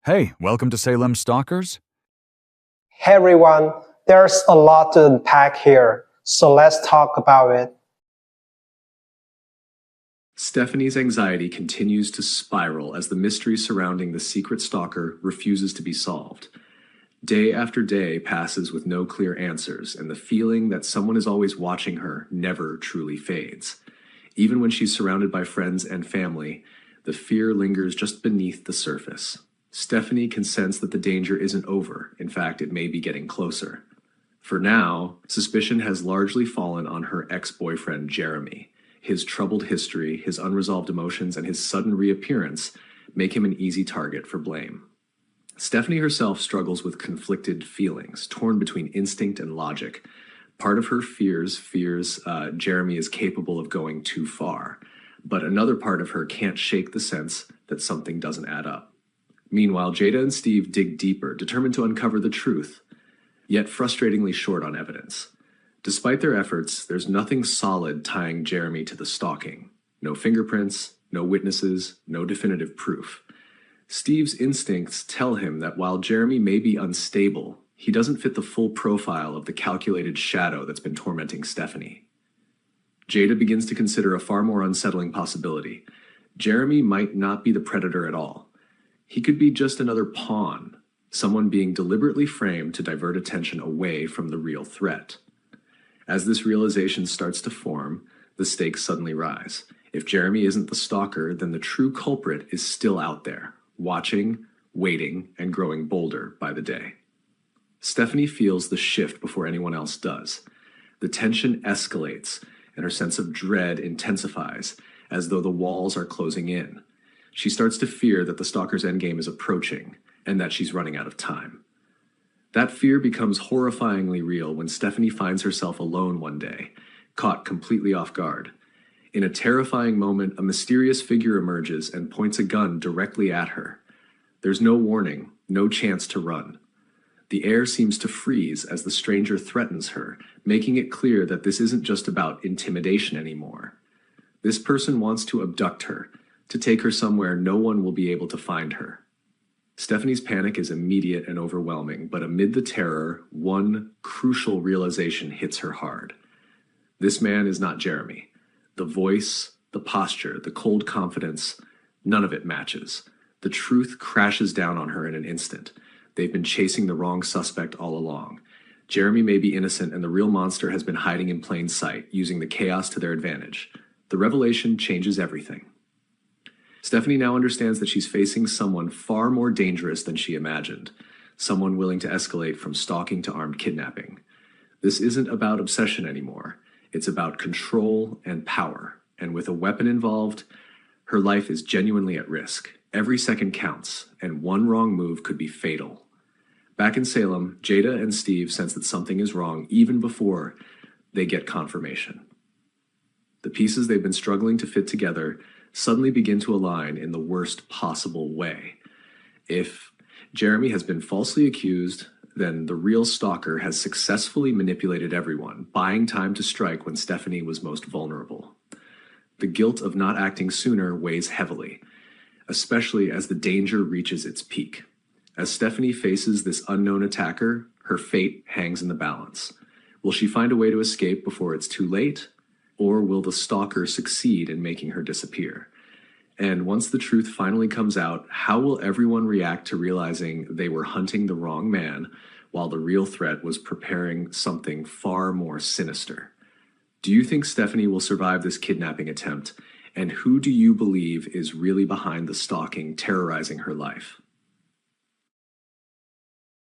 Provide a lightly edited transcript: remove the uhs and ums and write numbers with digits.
Hey, welcome to Salem Stalkers. Hey everyone, there's a lot to unpack here, so let's talk about it. Stephanie's anxiety continues to spiral as the mystery surrounding the secret stalker refuses to be solved. Day after day passes with no clear answers, and the feeling that someone is always watching her never truly fades. Even when she's surrounded by friends and family, the fear lingers just beneath the surface. Stephanie can sense that the danger isn't over. In fact, it may be getting closer. For now, suspicion has largely fallen on her ex-boyfriend, Jeremy. His troubled history, his unresolved emotions, and his sudden reappearance make him an easy target for blame. Stephanie herself struggles with conflicted feelings, torn between instinct and logic. Part of her fears Jeremy is capable of going too far, but another part of her can't shake the sense that something doesn't add up. Meanwhile, Jada and Steve dig deeper, determined to uncover the truth, yet frustratingly short on evidence. Despite their efforts, there's nothing solid tying Jeremy to the stalking. No fingerprints, no witnesses, no definitive proof. Steve's instincts tell him that while Jeremy may be unstable, he doesn't fit the full profile of the calculated shadow that's been tormenting Stephanie. Jada begins to consider a far more unsettling possibility. Jeremy might not be the predator at all. He could be just another pawn, someone being deliberately framed to divert attention away from the real threat. As this realization starts to form, the stakes suddenly rise. If Jeremy isn't the stalker, then the true culprit is still out there, watching, waiting, and growing bolder by the day. Stephanie feels the shift before anyone else does. The tension escalates, and her sense of dread intensifies, as though the walls are closing in. She starts to fear that the stalker's endgame is approaching, and that she's running out of time. That fear becomes horrifyingly real when Stephanie finds herself alone one day, caught completely off guard. In a terrifying moment, a mysterious figure emerges and points a gun directly at her. There's no warning, no chance to run. The air seems to freeze as the stranger threatens her, making it clear that this isn't just about intimidation anymore. This person wants to abduct her, to take her somewhere no one will be able to find her. Stephanie's panic is immediate and overwhelming, but amid the terror, one crucial realization hits her hard. This man is not Jeremy. The voice, the posture, the cold confidence, none of it matches. The truth crashes down on her in an instant. They've been chasing the wrong suspect all along. Jeremy may be innocent, and the real monster has been hiding in plain sight, using the chaos to their advantage. The revelation changes everything. Stephanie now understands that she's facing someone far more dangerous than she imagined, someone willing to escalate from stalking to armed kidnapping. This isn't about obsession anymore. It's about control and power, and with a weapon involved, her life is genuinely at risk. Every second counts, and one wrong move could be fatal. Back in Salem, Jada and Steve sense that something is wrong even before they get confirmation. The pieces they've been struggling to fit together suddenly begin to align in the worst possible way. If Jeremy has been falsely accused, then the real stalker has successfully manipulated everyone, buying time to strike when Stephanie was most vulnerable. The guilt of not acting sooner weighs heavily, especially as the danger reaches its peak. As Stephanie faces this unknown attacker, her fate hangs in the balance. Will she find a way to escape before it's too late? Or will the stalker succeed in making her disappear? And once the truth finally comes out, how will everyone react to realizing they were hunting the wrong man while the real threat was preparing something far more sinister? Do you think Stephanie will survive this kidnapping attempt? And who do you believe is really behind the stalking terrorizing her life?